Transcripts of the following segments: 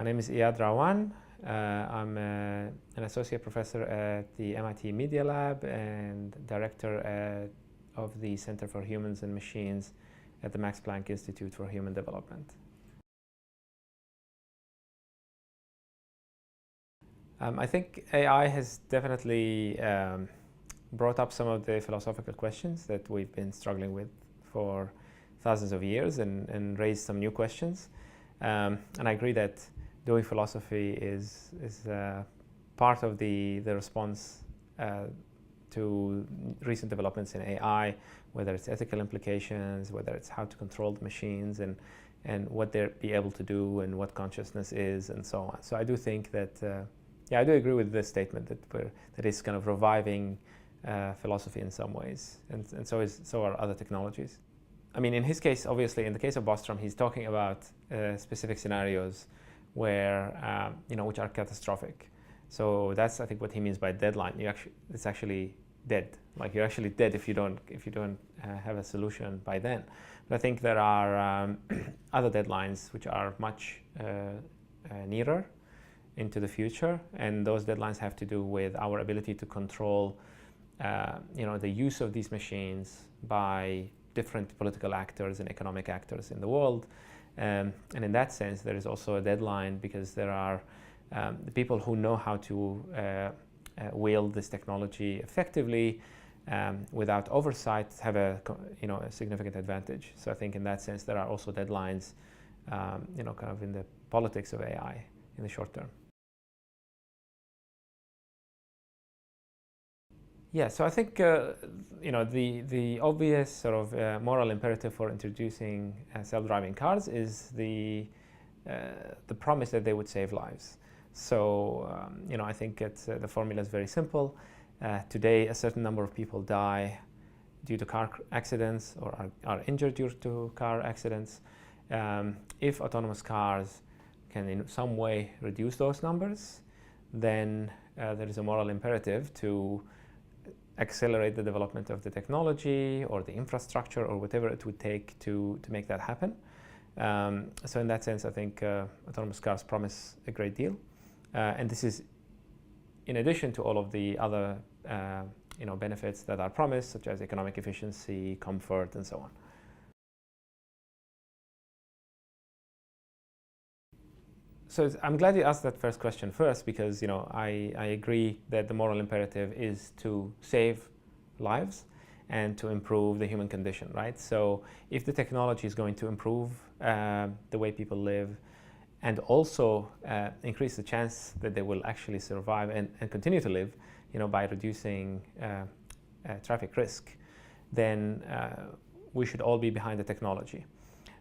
My name is Iyad Rahwan. I'm an associate professor at the MIT Media Lab and director of the Center for Humans and Machines at the Max Planck Institute for Human Development. I think AI has definitely brought up some of the philosophical questions that we've been struggling with for thousands of years and raised some new questions. And I agree that doing philosophy is part of the response to recent developments in AI, whether it's ethical implications, whether it's how to control the machines and what they'll be able to do and what consciousness is and so on. So I do think that, yeah, I do agree with this statement that is kind of reviving philosophy in some ways, and so are other technologies. I mean, in his case, obviously, in the case of Bostrom, he's talking about specific scenarios where, which are catastrophic. So that's, I think, what he means by deadline. It's actually dead. Like, you're actually dead if you don't have a solution by then. But I think there are other deadlines which are much nearer into the future, and those deadlines have to do with our ability to control, the use of these machines by different political actors and economic actors in the world. And in that sense, there is also a deadline because there are the people who know how to wield this technology effectively without oversight have a significant advantage. So I think in that sense, there are also deadlines, kind of in the politics of AI in the short term. Yeah, so I think the obvious sort of moral imperative for introducing self-driving cars is the promise that they would save lives. So I think the formula is very simple. Today, a certain number of people die due to car accidents or are injured due to car accidents. If autonomous cars can in some way reduce those numbers, then there is a moral imperative to accelerate the development of the technology or the infrastructure or whatever it would take to make that happen. So in that sense, I think autonomous cars promise a great deal. And this is in addition to all of the other benefits that are promised, such as economic efficiency, comfort, and so on. So I'm glad you asked that first question first, because I agree that the moral imperative is to save lives and to improve the human condition, right? So if the technology is going to improve the way people live and also increase the chance that they will actually survive and continue to live, by reducing traffic risk, then we should all be behind the technology.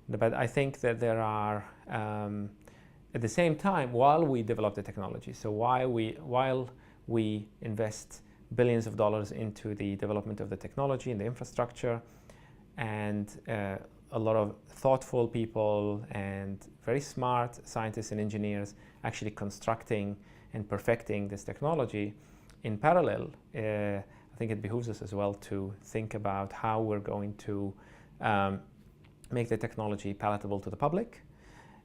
But I think that there are at the same time, while we develop the technology, so while we invest billions of dollars into the development of the technology and the infrastructure, and a lot of thoughtful people and very smart scientists and engineers actually constructing and perfecting this technology, in parallel, I think it behooves us as well to think about how we're going to make the technology palatable to the public.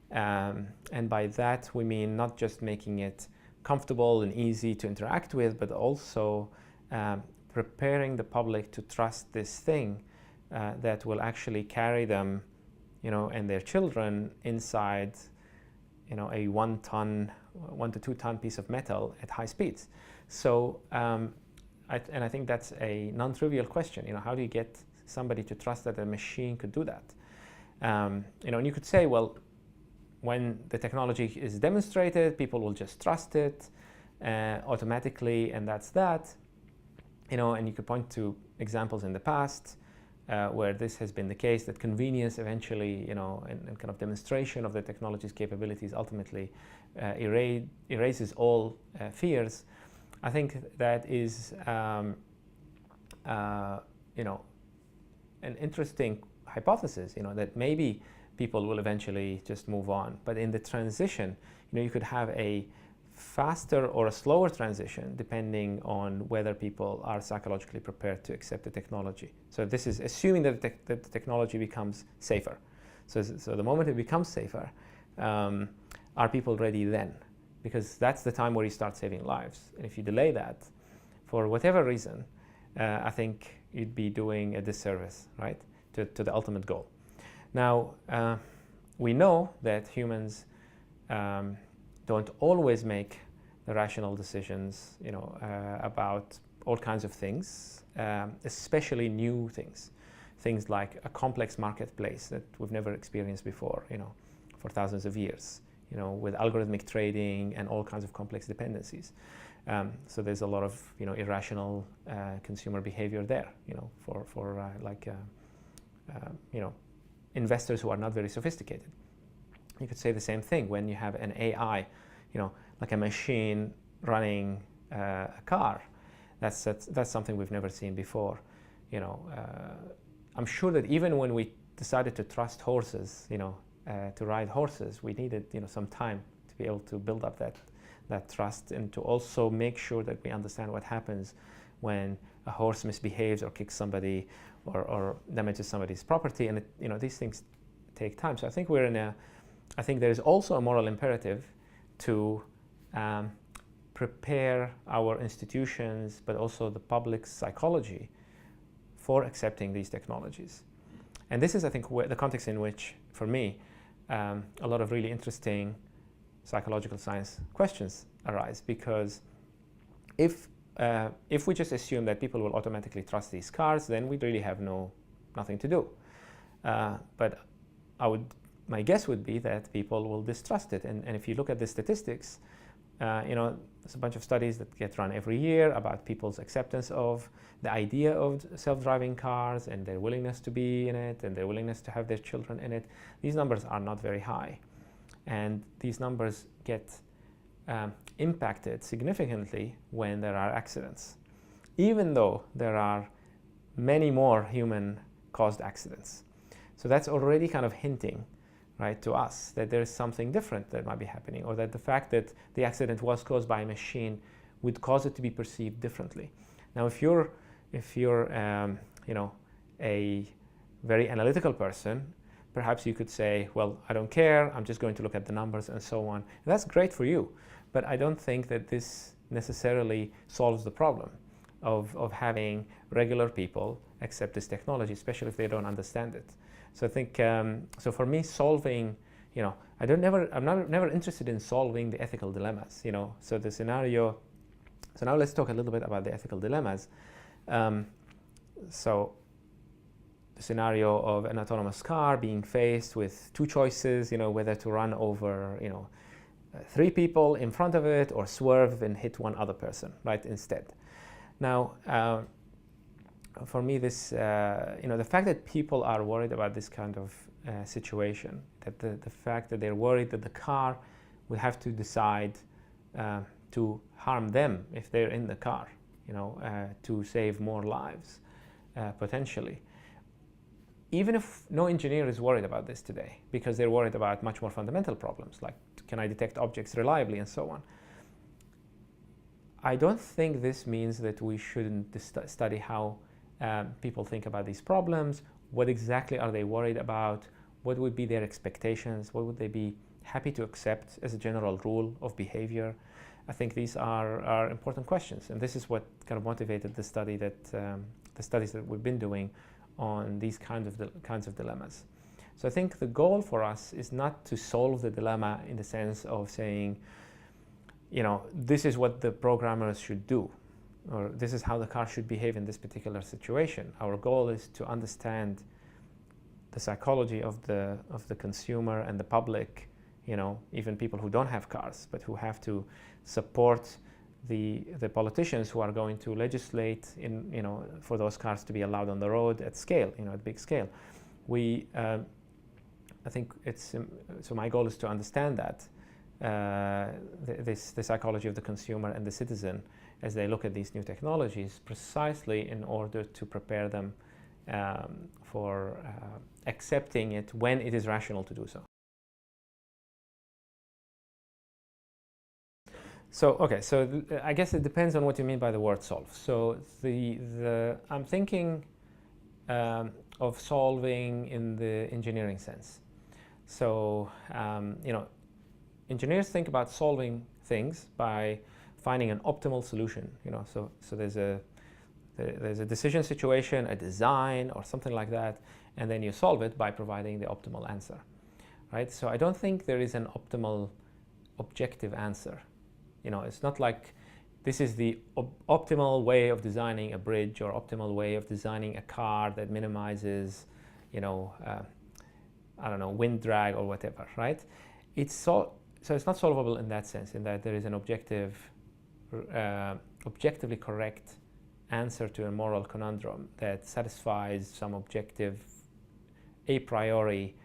And by that we mean not just making it comfortable and easy to interact with, but also preparing the public to trust this thing that will actually carry them, and their children inside, a 1 to 2 ton piece of metal at high speeds. So, I think that's a non-trivial question. How do you get somebody to trust that a machine could do that? And you could say, well, when the technology is demonstrated, people will just trust it automatically, and that's that. And you could point to examples in the past where this has been the case, that convenience eventually, and kind of demonstration of the technology's capabilities ultimately erases all fears. I think that is, an interesting hypothesis, that maybe people will eventually just move on. But in the transition, you could have a faster or a slower transition depending on whether people are psychologically prepared to accept the technology. So this is assuming that the technology becomes safer. So the moment it becomes safer, are people ready then? Because that's the time where you start saving lives. And if you delay that, for whatever reason, I think you'd be doing a disservice, right, to the ultimate goal. Now, we know that humans don't always make the rational decisions, about all kinds of things, especially new things. Things like a complex marketplace that we've never experienced before, for thousands of years, with algorithmic trading and all kinds of complex dependencies. So there's a lot of, irrational consumer behavior there, for investors who are not very sophisticated. You could say the same thing when you have an AI, like a machine running a car. That's something we've never seen before. I'm sure that even when we decided to trust horses, to ride horses, we needed, some time to be able to build up that trust, and to also make sure that we understand what happens when a horse misbehaves or kicks somebody or damages somebody's property. And these things take time. So I think I think there is also a moral imperative to prepare our institutions, but also the public's psychology for accepting these technologies. And this is, I think, the context in which, for me, a lot of really interesting psychological science questions arise. Because if we just assume that people will automatically trust these cars, then we'd really have nothing to do. But my guess would be that people will distrust it. And if you look at the statistics, there's a bunch of studies that get run every year about people's acceptance of the idea of self-driving cars and their willingness to be in it and their willingness to have their children in it. These numbers are not very high. And these numbers get impacted significantly when there are accidents, even though there are many more human-caused accidents. So that's already kind of hinting, right, to us that there is something different that might be happening, or that the fact that the accident was caused by a machine would cause it to be perceived differently. Now, if you're a very analytical person, perhaps you could say, well, I don't care, I'm just going to look at the numbers and so on. And that's great for you, but I don't think that this necessarily solves the problem of having regular people accept this technology, especially if they don't understand it. So I think, so for me, solving, I'm never interested in solving the ethical dilemmas, So the scenario, so now let's talk a little bit about the ethical dilemmas. So the scenario of an autonomous car being faced with two choices, whether to run over, 3 people in front of it or swerve and hit one other person, right, instead. Now, for me, this, the fact that people are worried about this kind of situation, that the fact that they're worried that the car will have to decide to harm them if they're in the car, to save more lives, potentially. Even if no engineer is worried about this today, because they're worried about much more fundamental problems, like can I detect objects reliably and so on. I don't think this means that we shouldn't study how people think about these problems. What exactly are they worried about? What would be their expectations? What would they be happy to accept as a general rule of behavior? I think these are important questions, and this is what kind of motivated the studies that we've been doing on these kinds of dilemmas. So I think the goal for us is not to solve the dilemma in the sense of saying, this is what the programmers should do, or this is how the car should behave in this particular situation. Our goal is to understand the psychology of the consumer and the public, even people who don't have cars, but who have to support the politicians who are going to legislate for those cars to be allowed on the road at scale, at big scale. I think so my goal is to understand that the psychology of the consumer and the citizen as they look at these new technologies, precisely in order to prepare them for accepting it when it is rational to do so. So I guess it depends on what you mean by the word solve. So I'm thinking of solving in the engineering sense. So engineers think about solving things by finding an optimal solution. So there's a decision situation, a design, or something like that, and then you solve it by providing the optimal answer, right? So I don't think there is an optimal objective answer. It's not like this is the optimal way of designing a bridge or optimal way of designing a car that minimizes, I don't know, wind drag or whatever, right? So it's not solvable in that sense, in that there is an objectively correct answer to a moral conundrum that satisfies some objective a priori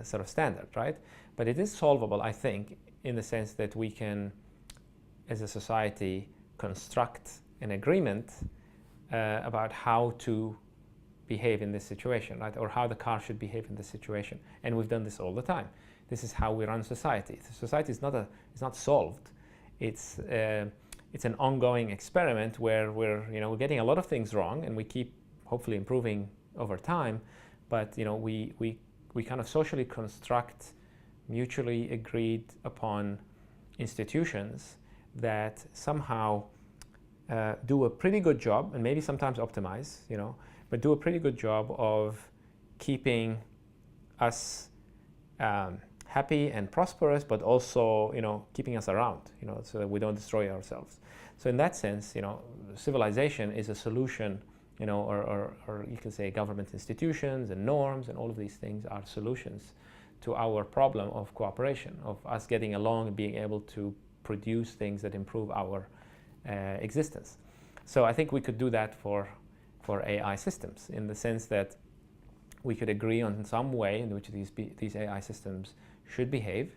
sort of standard, right? But it is solvable, I think, in the sense that we can, as a society, construct an agreement about how to behave in this situation, right? Or how the car should behave in this situation. And we've done this all the time. This is how we run society. Society is not solved. It's an ongoing experiment where we're getting a lot of things wrong, and we keep hopefully improving over time. But we kind of socially construct mutually agreed upon institutions that somehow do a pretty good job, and maybe sometimes optimize, but do a pretty good job of keeping us happy and prosperous, but also, keeping us around, so that we don't destroy ourselves. So in that sense, civilization is a solution, or you can say government institutions and norms and all of these things are solutions to our problem of cooperation, of us getting along and being able to produce things that improve our existence. So I think we could do that for AI systems, in the sense that we could agree on some way in which these AI systems should behave,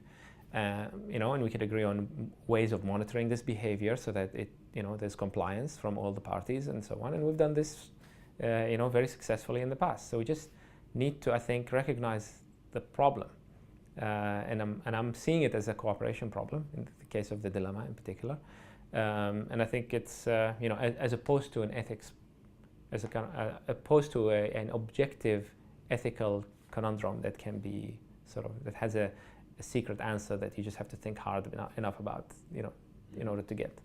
and we could agree on ways of monitoring this behavior so that there's compliance from all the parties and so on. And we've done this, very successfully in the past. So we just need to, I think, recognize the problem, and I'm seeing it as a cooperation problem in the case of the dilemma in particular. And I think it's as opposed to an ethics, opposed to an objective ethical conundrum that can be that has a secret answer that you just have to think hard enough about, in order to get.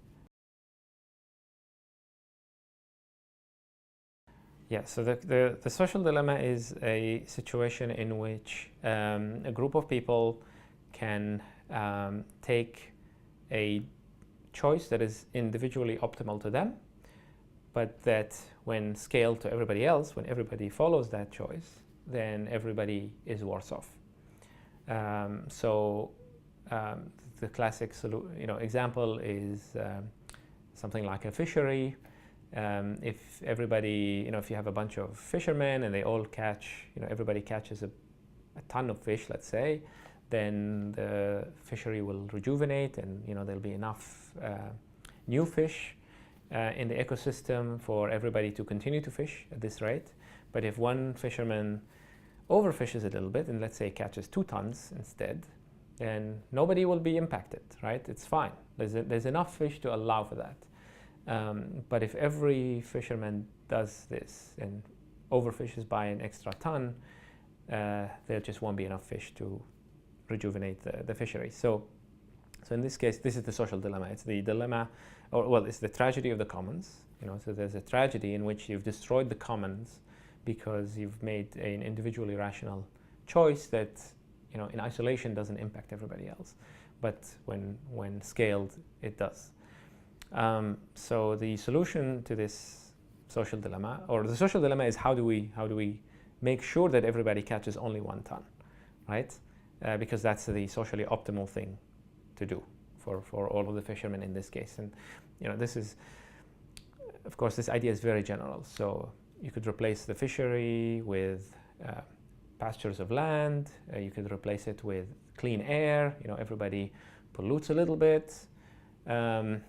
Yeah, so the social dilemma is a situation in which a group of people can take a choice that is individually optimal to them, but that when scaled to everybody else, when everybody follows that choice, then everybody is worse off. The classic example is something like a fishery. If everybody, if you have a bunch of fishermen and they all catch, everybody catches a ton of fish, let's say, then the fishery will rejuvenate, and there'll be enough new fish in the ecosystem for everybody to continue to fish at this rate. But if one fisherman overfishes a little bit and, let's say, catches 2 tons instead, then nobody will be impacted, right? It's fine. There's enough fish to allow for that. But if every fisherman does this and overfishes by an extra ton, there just won't be enough fish to rejuvenate the fishery. So in this case, this is the social dilemma. It's the dilemma, it's the tragedy of the commons. So there's a tragedy in which you've destroyed the commons because you've made an individually rational choice that, in isolation doesn't impact everybody else, but when scaled, it does. So the solution to this social dilemma, or the social dilemma, is how do we make sure that everybody catches only 1 ton, right? Because that's the socially optimal thing to do for all of the fishermen in this case. And this is, of course, this idea is very general. So you could replace the fishery with pastures of land. You could replace it with clean air. Everybody pollutes a little bit. But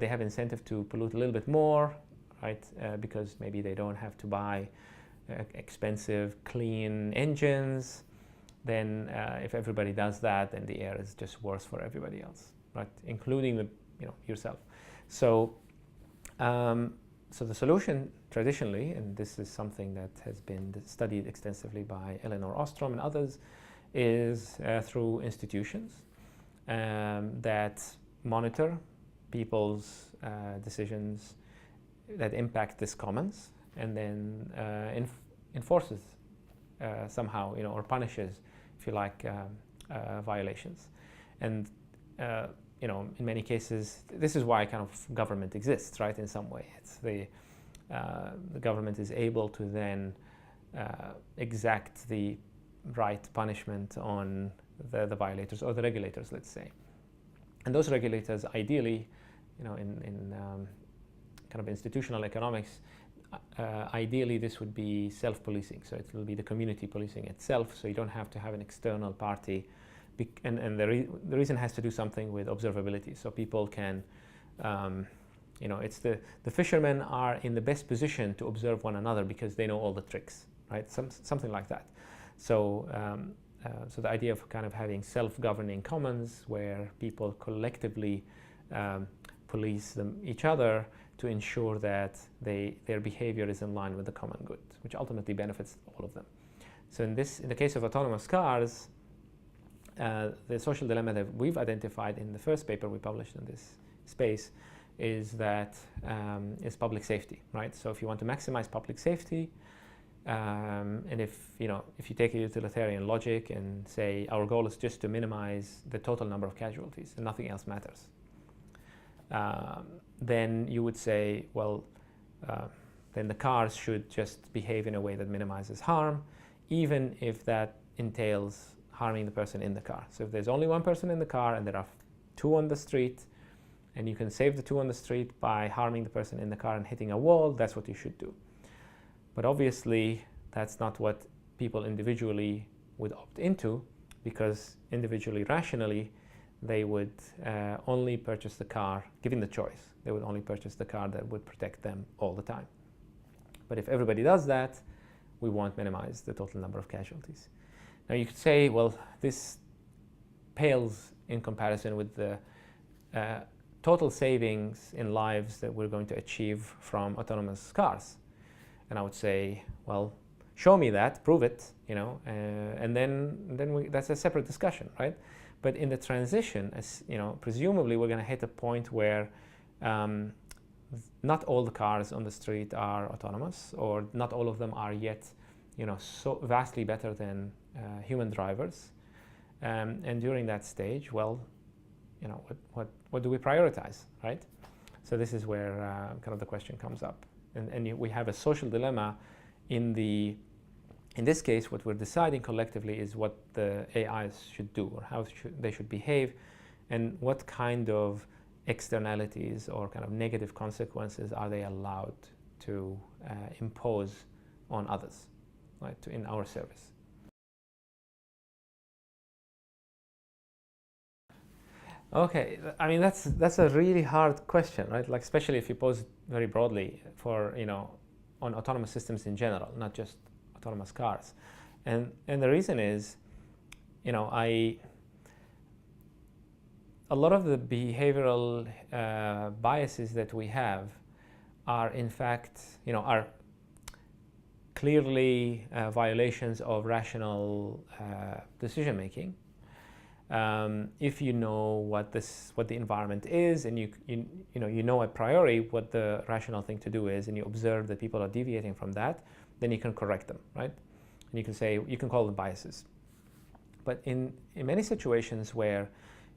they have incentive to pollute a little bit more, right? Because maybe they don't have to buy expensive, clean engines. Then if everybody does that, then the air is just worse for everybody else, right? Including yourself. So the solution traditionally, and this is something that has been studied extensively by Elinor Ostrom and others, is through institutions that monitor people's decisions that impact this commons, and then enforces somehow, or punishes, if you like, violations. And in many cases, this is why kind of government exists, right? In some way, it's the government is able to then exact the right punishment on the violators or the regulators, let's say. And those regulators, ideally, in kind of institutional economics, ideally this would be self-policing. So it will be the community policing itself. So you don't have to have an external party. And the reason has to do something with observability. So people can, it's the fishermen are in the best position to observe one another because they know all the tricks, right? Something like that. So, so the idea of kind of having self-governing commons where people collectively police each other to ensure that their behavior is in line with the common good, which ultimately benefits all of them. So in the case of autonomous cars, the social dilemma that we've identified in the first paper we published in this space is that is public safety, right? So if you want to maximize public safety, and if you take a utilitarian logic and say our goal is just to minimize the total number of casualties and nothing else matters, then you would say, well, then the cars should just behave in a way that minimizes harm, even if that entails harming the person in the car. So if there's only one person in the car and there are two on the street, and you can save the two on the street by harming the person in the car and hitting a wall, that's what you should do. But obviously, that's not what people individually would opt into, because individually, rationally, they would only purchase the car, given the choice, they would only purchase the car that would protect them all the time. But if everybody does that, we won't minimize the total number of casualties. Now you could say, well, this pales in comparison with the total savings in lives that we're going to achieve from autonomous cars. And I would say, well, show me that, prove it, and then that's a separate discussion, right? But in the transition, as presumably we're going to hit a point where not all the cars on the street are autonomous, or not all of them are yet, so vastly better than human drivers. And during that stage, well, what do we prioritize, right? So this is where kind of the question comes up. And we have a social dilemma in this case. What we're deciding collectively is what the AIs should do, or how they should behave, and what kind of externalities or kind of negative consequences are they allowed to impose on others, right, in our service. Okay, I mean that's a really hard question, right? Like, especially if you pose it very broadly for on autonomous systems in general, not just autonomous cars. And the reason is, a lot of the behavioral biases that we have are in fact, are clearly violations of rational decision making. If you know what the environment is, and you know a priori what the rational thing to do is, and you observe that people are deviating from that, then you can correct them, right? And you can call them biases. But in many situations where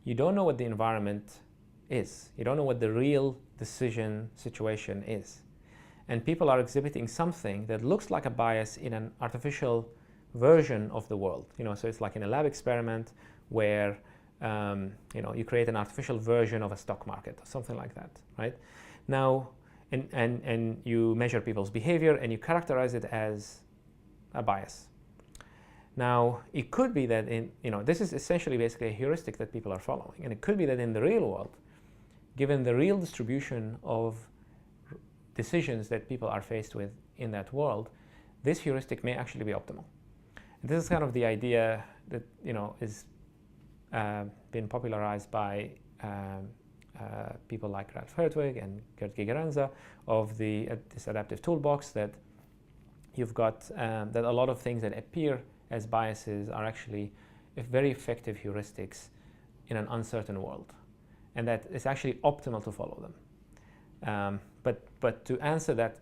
you don't know what the environment is, you don't know what the real decision situation is, and people are exhibiting something that looks like a bias in an artificial version of the world, so it's like in a lab experiment where you create an artificial version of a stock market or something like that, right? Now, and you measure people's behavior and you characterize it as a bias. Now, it could be that this is essentially basically a heuristic that people are following, and it could be that in the real world, given the real distribution of decisions that people are faced with in that world, this heuristic may actually be optimal. And this is kind of the idea that is been popularized by people like Ralph Hertwig and Gert Gigerenzer of this adaptive toolbox, that you've got that a lot of things that appear as biases are actually very effective heuristics in an uncertain world, and that it's actually optimal to follow them. But to answer that,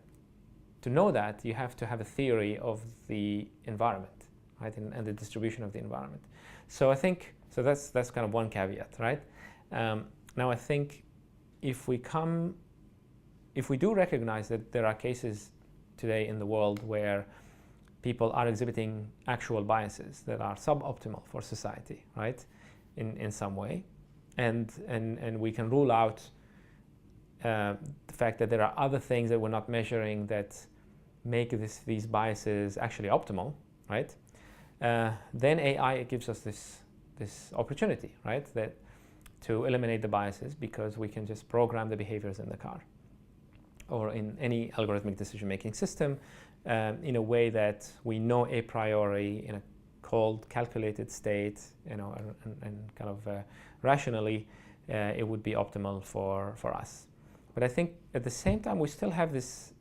to know that, you have to have a theory of the environment, right, and the distribution of the environment. So I think, so that's kind of one caveat, right? Now I think if we do recognize that there are cases today in the world where people are exhibiting actual biases that are suboptimal for society, right, in some way, and we can rule out the fact that there are other things that we're not measuring that make these biases actually optimal, right? Then AI gives us this opportunity, right, that to eliminate the biases, because we can just program the behaviors in the car or in any algorithmic decision-making system in a way that we know a priori, in a cold, calculated state, and kind of rationally, it would be optimal for us. But I think at the same time, we still have this,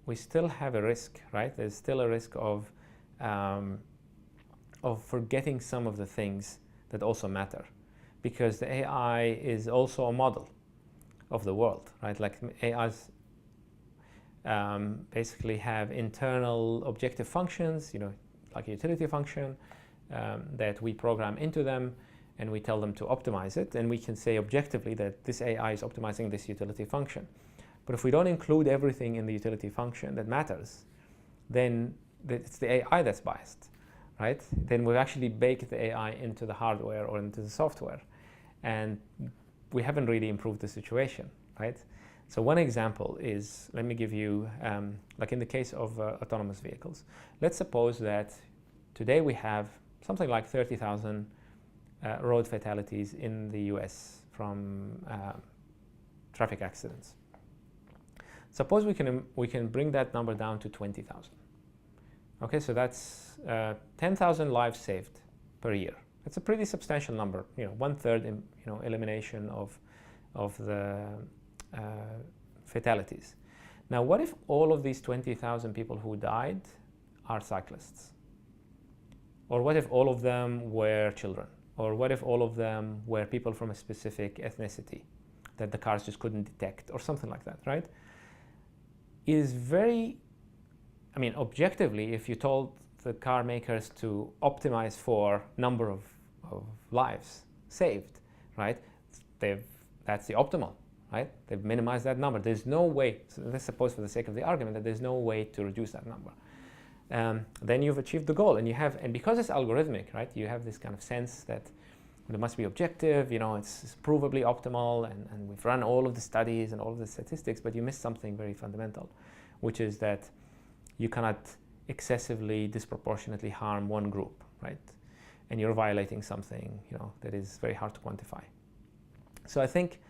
we still have a risk, right? There's still a risk of forgetting some of the things that also matter, because the AI is also a model of the world, right? Like AIs basically have internal objective functions, like a utility function that we program into them, and we tell them to optimize it, and we can say objectively that this AI is optimizing this utility function. But if we don't include everything in the utility function that matters, then it's the AI that's biased, right? Then we've actually baked the AI into the hardware or into the software, and we haven't really improved the situation, right? So one example is, let me give you, like in the case of autonomous vehicles. Let's suppose that today we have something like 30,000 road fatalities in the US from traffic accidents. Suppose we can bring that number down to 20,000. Okay, so that's 10,000 lives saved per year. That's a pretty substantial number. 1/3 elimination of the fatalities. Now, what if all of these 20,000 people who died are cyclists? Or what if all of them were children? Or what if all of them were people from a specific ethnicity that the cars just couldn't detect, or something like that, right? It is very, objectively, if you told the car makers to optimize for number of lives saved, right? That's the optimal, right? They've minimized that number. There's no way, so let's suppose for the sake of the argument that there's no way to reduce that number. Then you've achieved the goal, and because it's algorithmic, right, you have this kind of sense that it must be objective, it's provably optimal, and we've run all of the studies and all of the statistics, but you miss something very fundamental, which is that you cannot excessively, disproportionately harm one group, right? And you're violating something, that is very hard to quantify. So I think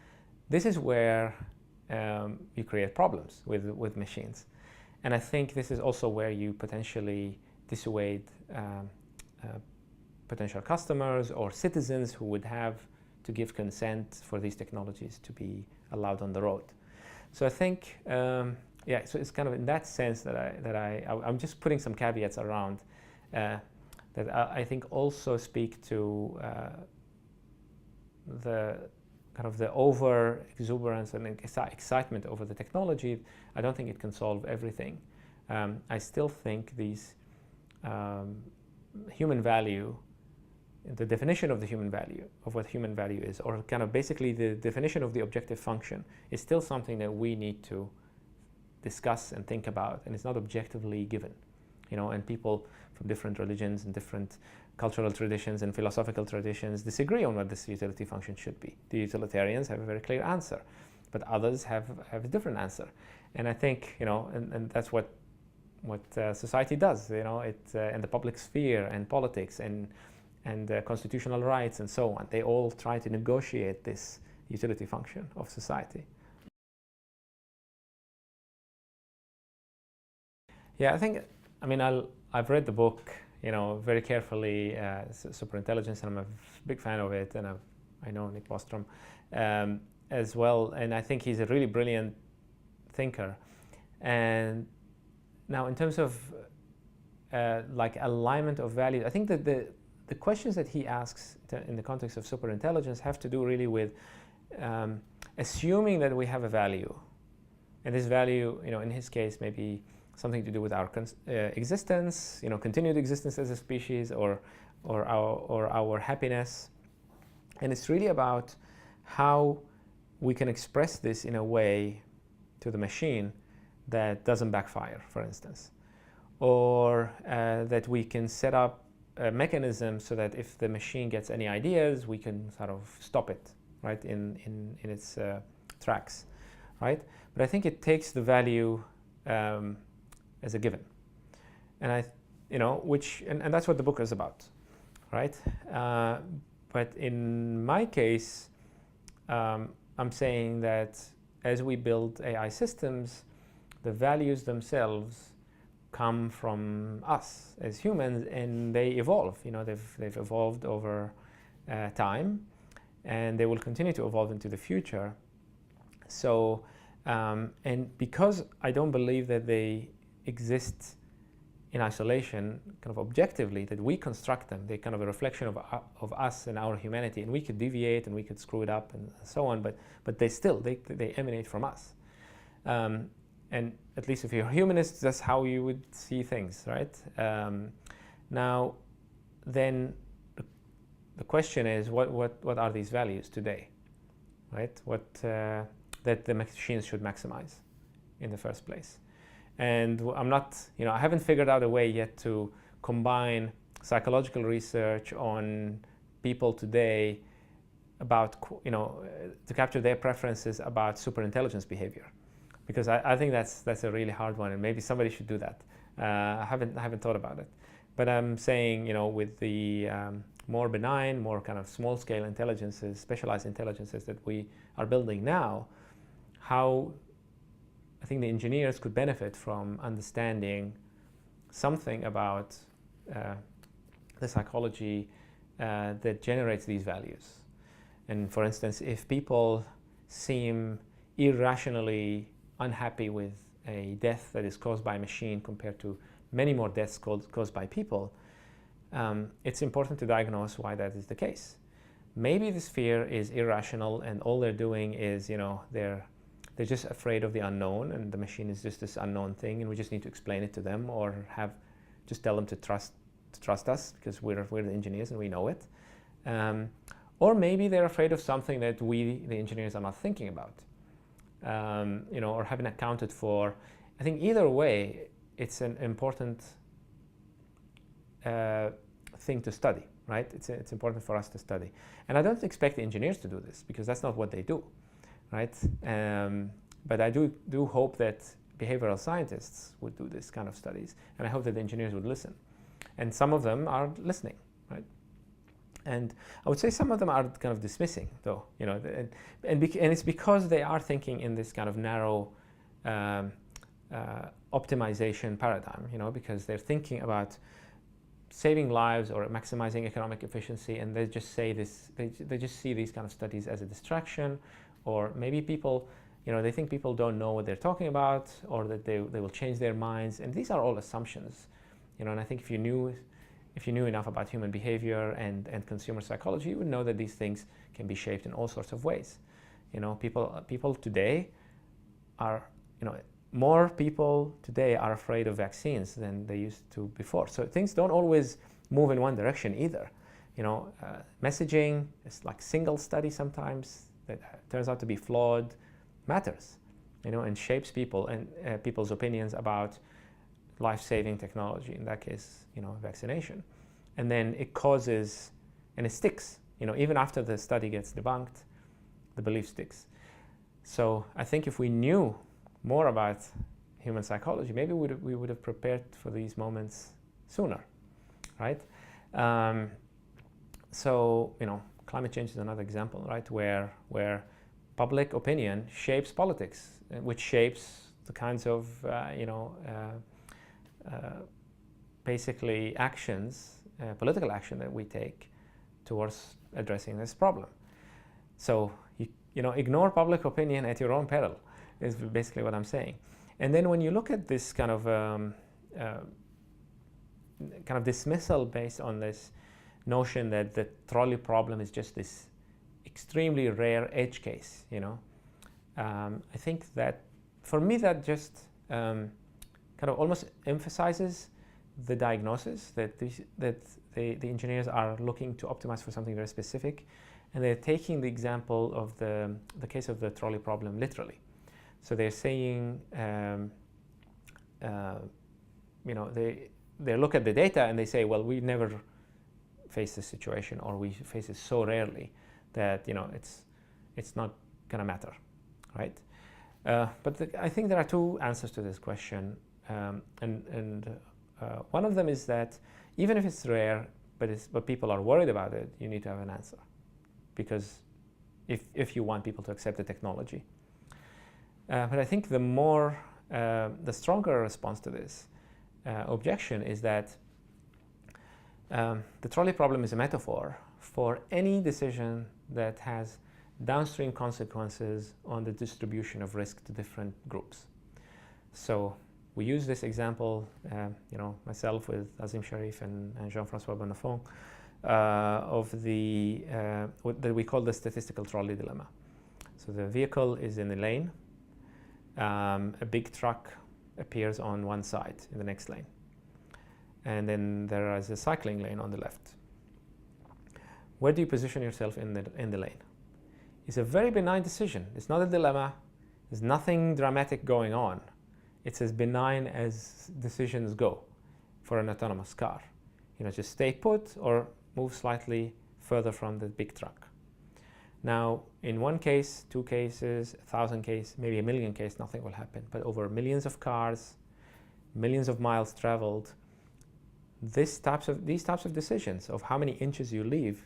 this is where you create problems with machines. And I think this is also where you potentially dissuade potential customers or citizens who would have to give consent for these technologies to be allowed on the road. So I think, so it's kind of in that sense that I'm just putting some caveats around that I think also speak to the kind of the over exuberance and excitement over the technology. I don't think it can solve everything. I still think these human value, the definition of the human value, of what human value is, or kind of basically the definition of the objective function, is still something that we need to discuss and think about, and it's not objectively given. And people from different religions and different cultural traditions and philosophical traditions disagree on what this utility function should be. The utilitarians have a very clear answer, but others have a different answer. And I think, and that's what society does, in the public sphere and politics and constitutional rights and so on. They all try to negotiate this utility function of society. Yeah, I think, I've read the book, very carefully, Superintelligence, and I'm a big fan of it, and I know Nick Bostrom as well, and I think he's a really brilliant thinker. And now, in terms of like alignment of values, I think that the questions that he asks in the context of superintelligence have to do really with assuming that we have a value, and this value, in his case, maybe something to do with our existence, continued existence as a species, or our happiness, and it's really about how we can express this in a way to the machine that doesn't backfire, for instance, or that we can set up a mechanism so that if the machine gets any ideas, we can sort of stop it, right, in its tracks, right? But I think it takes the value as a given, and and that's what the book is about, right? But in my case, I'm saying that as we build AI systems, the values themselves come from us as humans, and they evolve. They've evolved over time, and they will continue to evolve into the future. So, and because I don't believe that they exist in isolation, kind of objectively, that we construct them, they're kind of a reflection of us and our humanity, and we could deviate and we could screw it up and so on, but they emanate from us. And at least if you're a humanist, that's how you would see things, right? Now, then the question is, what are these values today, right? That the machines should maximize in the first place. And I'm not, I haven't figured out a way yet to combine psychological research on people today about, to capture their preferences about superintelligence behavior, because I think that's a really hard one, and maybe somebody should do that. I haven't thought about it, but I'm saying, with the more benign, more kind of small-scale intelligences, specialized intelligences that we are building now, how I think the engineers could benefit from understanding something about the psychology that generates these values. And for instance, if people seem irrationally unhappy with a death that is caused by a machine compared to many more deaths caused by people, it's important to diagnose why that is the case. Maybe this fear is irrational, and all they're doing is, they're just afraid of the unknown, and the machine is just this unknown thing, and we just need to explain it to them, or just tell them to trust us, because we're the engineers and we know it. Or maybe they're afraid of something that we, the engineers, are not thinking about, or haven't accounted for. I think either way, it's an important thing to study, right? It's important for us to study. And I don't expect the engineers to do this, because that's not what they do. Right? But I do hope that behavioral scientists would do this kind of studies, and I hope that the engineers would listen. And some of them are listening, right? And I would say some of them are kind of dismissing, though, and it's because they are thinking in this kind of narrow optimization paradigm, because they're thinking about saving lives or maximizing economic efficiency, and they just say this, they just see these kind of studies as a distraction. Or maybe people, they think people don't know what they're talking about, or that they will change their minds. And these are all assumptions, and I think if you knew enough about human behavior and consumer psychology, you would know that these things can be shaped in all sorts of ways. People today are, more people today are afraid of vaccines than they used to before. So things don't always move in one direction either. Messaging is like single study sometimes that turns out to be flawed, matters, and shapes people and people's opinions about life-saving technology, in that case, vaccination. And then it causes, and it sticks, even after the study gets debunked, the belief sticks. So I think if we knew more about human psychology, maybe we would have prepared for these moments sooner, right? So, climate change is another example, right, where public opinion shapes politics, which shapes the kinds of, basically actions, political action that we take towards addressing this problem. So, ignore public opinion at your own peril is basically what I'm saying. And then when you look at this kind of dismissal based on this notion that the trolley problem is just this extremely rare edge case, you know. I think that, for me, that just kind of almost emphasizes the diagnosis that the engineers are looking to optimize for something very specific, and they're taking the example of the case of the trolley problem literally. So they're saying, you know, they look at the data and they say, well, we never face this situation, or we face it so rarely that, you know, it's not gonna matter, right? But I think there are two answers to this question, and one of them is that even if it's rare, but people are worried about it, you need to have an answer, because if you want people to accept the technology. But I think the stronger response to this objection is that the trolley problem is a metaphor for any decision that has downstream consequences on the distribution of risk to different groups. So we use this example, you know, myself with Azim Sharif and Jean-Francois Bonnafont, of what we call the statistical trolley dilemma. So the vehicle is in the lane. A big truck appears on one side in the next lane. And then there is a cycling lane on the left. Where do you position yourself in the lane? It's a very benign decision. It's not a dilemma. There's nothing dramatic going on. It's as benign as decisions go for an autonomous car. You know, just stay put or move slightly further from the big truck. Now, in one case, two cases, 1,000 cases, maybe a million cases, nothing will happen. But over millions of cars, millions of miles traveled, these types of decisions of how many inches you leave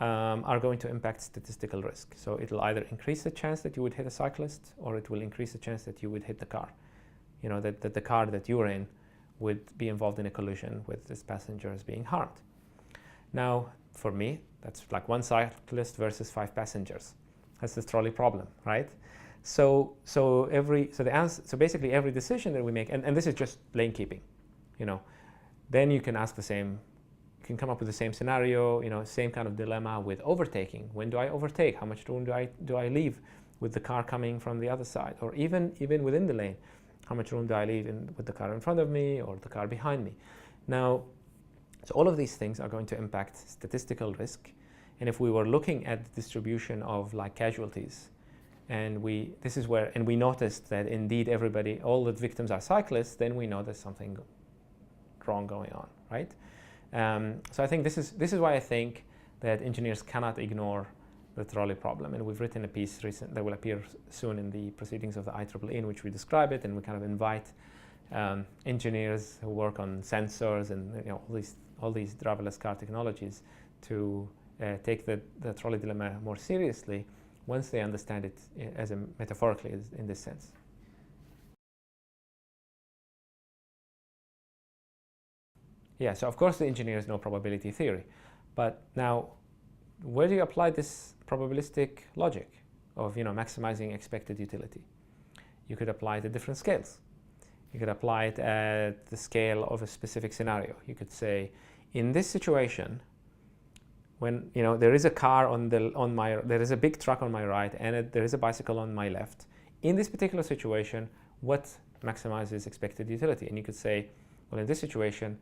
are going to impact statistical risk. So it'll either increase the chance that you would hit a cyclist, or it will increase the chance that you would hit the car. You know, that the car that you're in would be involved in a collision with its passengers being harmed. Now, for me, that's like one cyclist versus 5 passengers. That's the trolley problem, right? So basically every decision that we make, and this is just lane keeping, you know, then you can ask the same, you can come up with the same scenario, you know, same kind of dilemma with overtaking. When do I overtake? How much room do I leave with the car coming from the other side? Or even within the lane, how much room do I leave with the car in front of me or the car behind me? Now, so all of these things are going to impact statistical risk. And if we were looking at the distribution of like casualties, and we noticed that indeed all the victims are cyclists, then we know there's something wrong going on, right? So I think this is why I think that engineers cannot ignore the trolley problem. And we've written a piece that will appear soon in the proceedings of the IEEE, in which we describe it, and we kind of invite engineers who work on sensors and, you know, all these driverless car technologies to take the trolley dilemma more seriously once they understand it metaphorically in this sense. Yeah, so of course the engineers know probability theory, but now where do you apply this probabilistic logic of, you know, maximizing expected utility? You could apply it at different scales. You could apply it at the scale of a specific scenario. You could say, in this situation, when, you know, there is a car there is a big truck on my right, and there is a bicycle on my left. In this particular situation, what maximizes expected utility? And you could say, well, in this situation,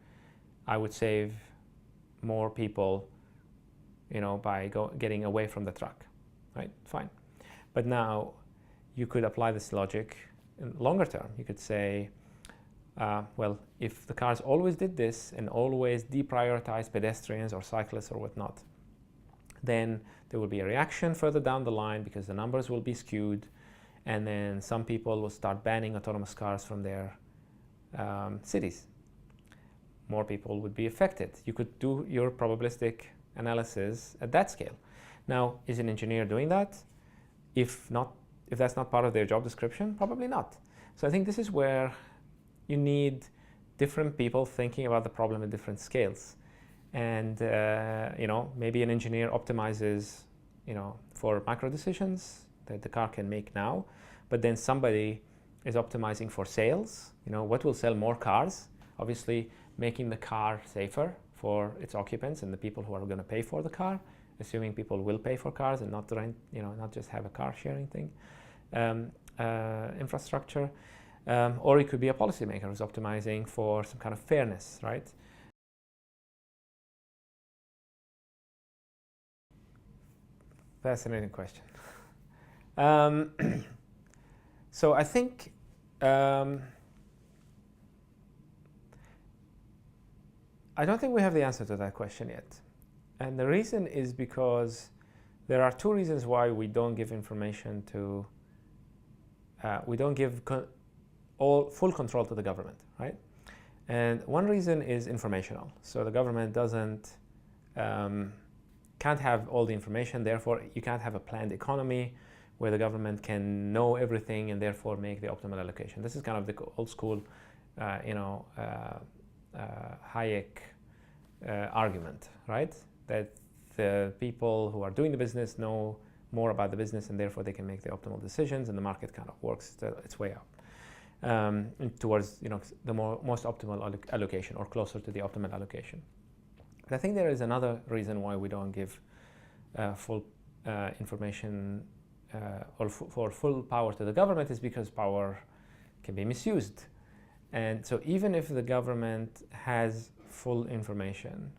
I would save more people, you know, by getting away from the truck, right? Fine. But now you could apply this logic in longer term. You could say, well, if the cars always did this and always deprioritized pedestrians or cyclists or whatnot, then there will be a reaction further down the line because the numbers will be skewed, and then some people will start banning autonomous cars from their cities. More people would be affected. You could do your probabilistic analysis at that scale. Now, is an engineer doing that? If that's not part of their job description, probably not. So I think this is where you need different people thinking about the problem at different scales. And you know, maybe an engineer optimizes, you know, for macro decisions that the car can make now, but then somebody is optimizing for sales. You know, what will sell more cars? Obviously, making the car safer for its occupants and the people who are going to pay for the car, assuming people will pay for cars and not rent, not just have a car sharing thing, infrastructure. Or it could be a policymaker who's optimizing for some kind of fairness, right? Fascinating question. So I think I don't think we have the answer to that question yet. And the reason is because there are two reasons why we don't give information to, we don't give full control to the government, right? And one reason is informational. So the government can't have all the information, therefore you can't have a planned economy where the government can know everything and therefore make the optimal allocation. This is kind of the old school, Hayek argument, right? That the people who are doing the business know more about the business and therefore they can make the optimal decisions, and the market kind of works its way up towards the most optimal allocation, or closer to the optimal allocation. But I think there is another reason why we don't give full information or for full power to the government, is because power can be misused. And so even if the government has full information,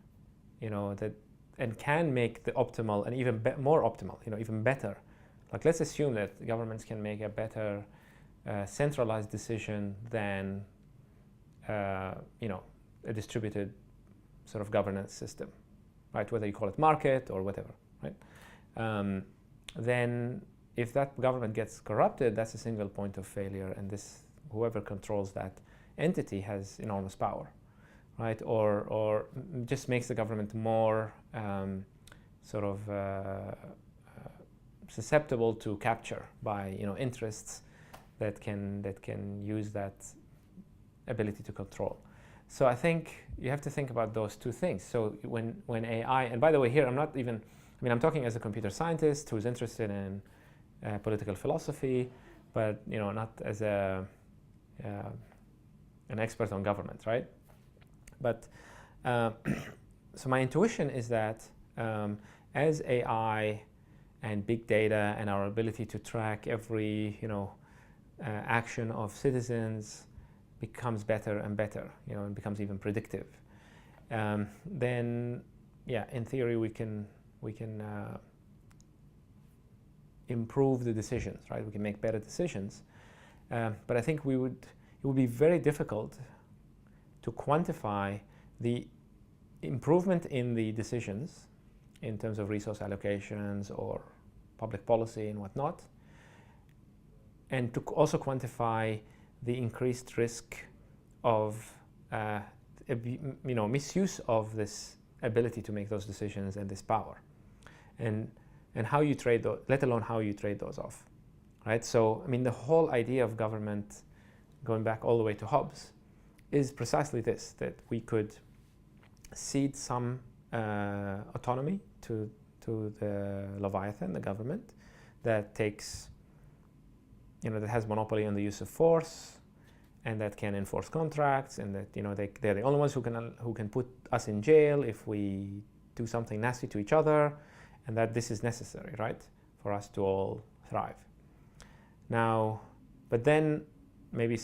and can make the optimal and even more optimal, even better. Like, let's assume that governments can make a better centralized decision than, a distributed sort of governance system, right? Whether you call it market or whatever, right? Then if that government gets corrupted, that's a single point of failure, and whoever controls that entity has enormous power, right? Or just makes the government more susceptible to capture by interests that can use that ability to control. So I think you have to think about those two things. So when AI, and by the way, here I'm talking as a computer scientist who's interested in political philosophy, but not as an expert on government, right? But so my intuition is that as AI and big data and our ability to track every action of citizens becomes better and better, and becomes even predictive, then in theory we can improve the decisions, right? We can make better decisions, but I think it would be very difficult to quantify the improvement in the decisions in terms of resource allocations or public policy and whatnot, and to also quantify the increased risk of misuse of this ability to make those decisions and this power, and how you trade those, let alone how you trade those off, right? So the whole idea of government, going back all the way to Hobbes, is precisely this, that we could cede some autonomy to the Leviathan, the government, that takes, that has monopoly on the use of force, and that can enforce contracts, and that they're the only ones who can put us in jail if we do something nasty to each other, and that this is necessary, right, for us to all thrive. Now, but then maybe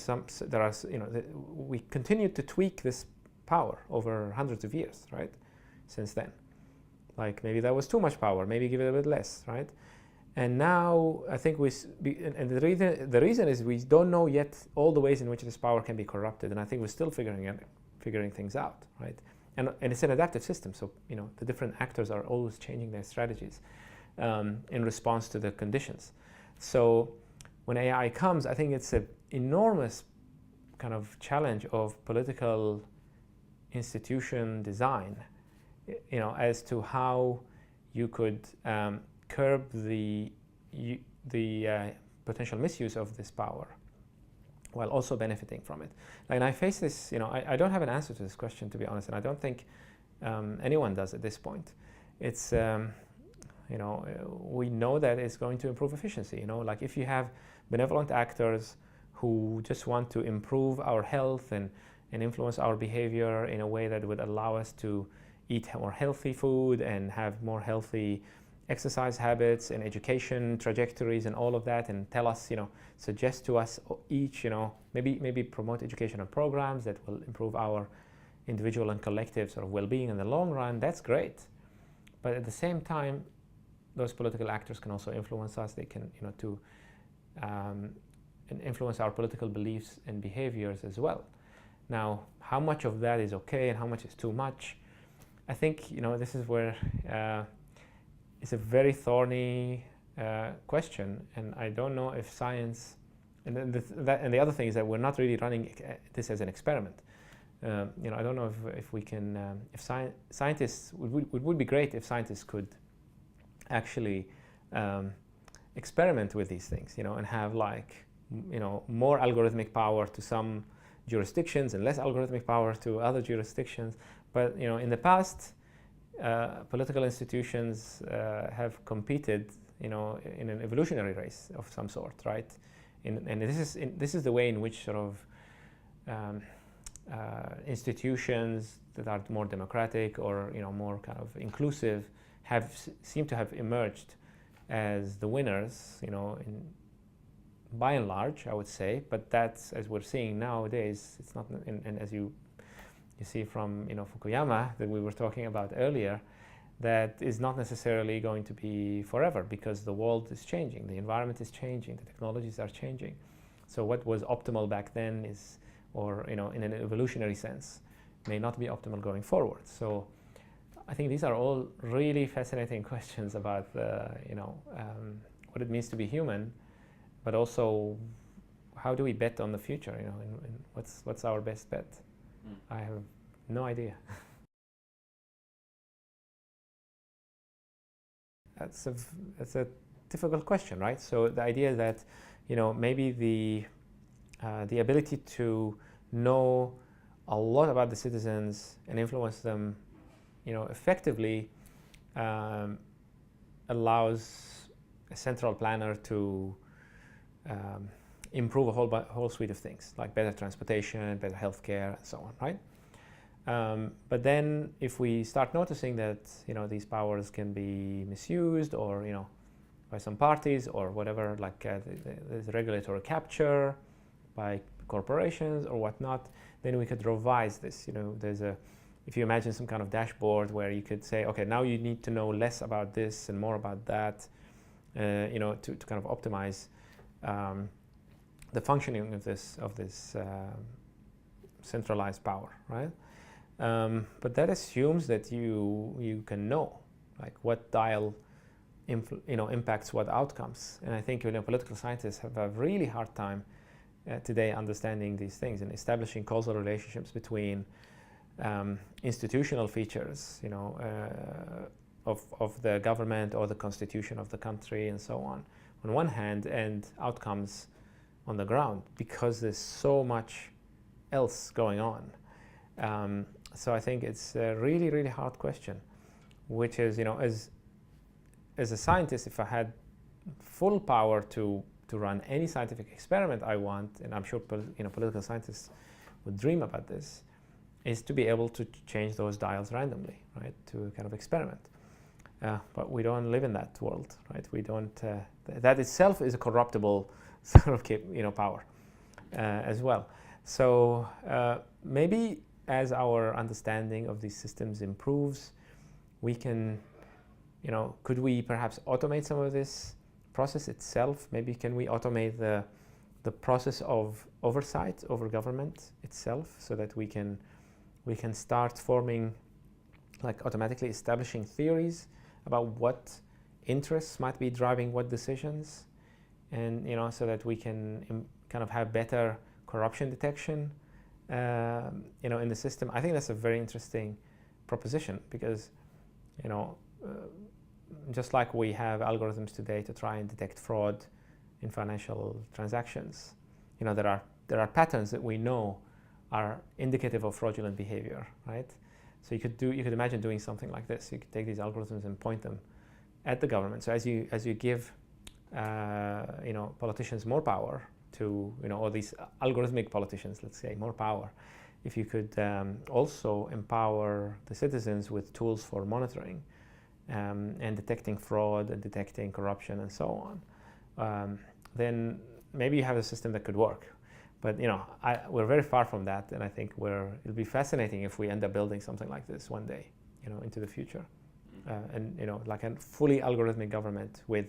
we continue to tweak this power over hundreds of years, right, since then. Like, maybe that was too much power, maybe give it a bit less, right? And now I think the reason is we don't know yet all the ways in which this power can be corrupted, and I think we're still figuring things out, right? And it's an adaptive system, so the different actors are always changing their strategies in response to the conditions. So when AI comes, I think it's an enormous kind of challenge of political institution design, as to how you could curb the potential misuse of this power while also benefiting from it. And I face this, I don't have an answer to this question, to be honest, and I don't think anyone does at this point. It's, we know that it's going to improve efficiency. Like, if you have benevolent actors who just want to improve our health and influence our behavior in a way that would allow us to eat more healthy food and have more healthy exercise habits and education trajectories and all of that, and tell us, suggest to us each, maybe promote educational programs that will improve our individual and collective sort of well-being in the long run. That's great. But at the same time, those political actors can also influence us. They can, influence our political beliefs and behaviors as well. Now, how much of that is okay and how much is too much? I think, this is where it's a very thorny question, and I don't know if science, and the other thing is that we're not really running this as an experiment. I don't know if we can, if scientists, it would be great if scientists could actually experiment with these things, and have more algorithmic power to some jurisdictions and less algorithmic power to other jurisdictions. But in the past, political institutions have competed, in an evolutionary race of some sort, right? And this is the way in which sort of institutions that are more democratic or more kind of inclusive seem to have emerged as the winners, by and large, I would say. But that's, as we're seeing nowadays, it's not, and as you see from Fukuyama that we were talking about earlier, that is not necessarily going to be forever, because the world is changing, the environment is changing, the technologies are changing. So what was optimal back then is, or in an evolutionary sense, may not be optimal going forward. So I think these are all really fascinating questions about what it means to be human, but also how do we bet on the future? And what's our best bet? I have no idea. That's a difficult question, right? So the idea that maybe the ability to know a lot about the citizens and influence them, effectively allows a central planner to improve a whole suite of things, like better transportation, better healthcare, and so on, right? But then if we start noticing that these powers can be misused, or by some parties or whatever, like there's regulatory capture by corporations or whatnot, then we could revise this. If you imagine some kind of dashboard where you could say, okay, now you need to know less about this and more about that, to kind of optimize the functioning of this centralized power, right? But that assumes that you can know, like, what dial impacts what outcomes. And I think political scientists have a really hard time today understanding these things and establishing causal relationships between institutional features, of the government or the constitution of the country and so on one hand, and outcomes on the ground, because there's so much else going on. So I think it's a really, really hard question, which is, as a scientist, if I had full power to run any scientific experiment I want, and I'm sure political scientists would dream about this, is to be able to change those dials randomly, right, to kind of experiment. But we don't live in that world, right? We don't. That itself is a corruptible sort of power as well. So maybe as our understanding of these systems improves, we can, could we perhaps automate some of this process itself? Maybe can we automate the process of oversight over government itself, so that we can start forming, like, automatically establishing theories about what interests might be driving what decisions, and so that we can kind of have better corruption detection in the system. I think that's a very interesting proposition, because just like we have algorithms today to try and detect fraud in financial transactions, there are patterns that we know are indicative of fraudulent behavior, right? So you could imagine doing something like this. You could take these algorithms and point them at the government. So as you give politicians more power to, or these algorithmic politicians, let's say, more power, if you could also empower the citizens with tools for monitoring and detecting fraud and detecting corruption and so on, then maybe you have a system that could work. But we're very far from that, and I think it'll be fascinating if we end up building something like this one day, into the future, and like a fully algorithmic government with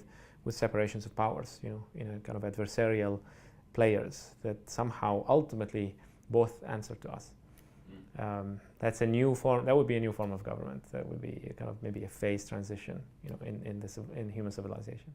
separations of powers, kind of adversarial players that somehow ultimately both answer to us. That's a new form. That would be a new form of government. That would be kind of maybe a phase transition, in human civilization.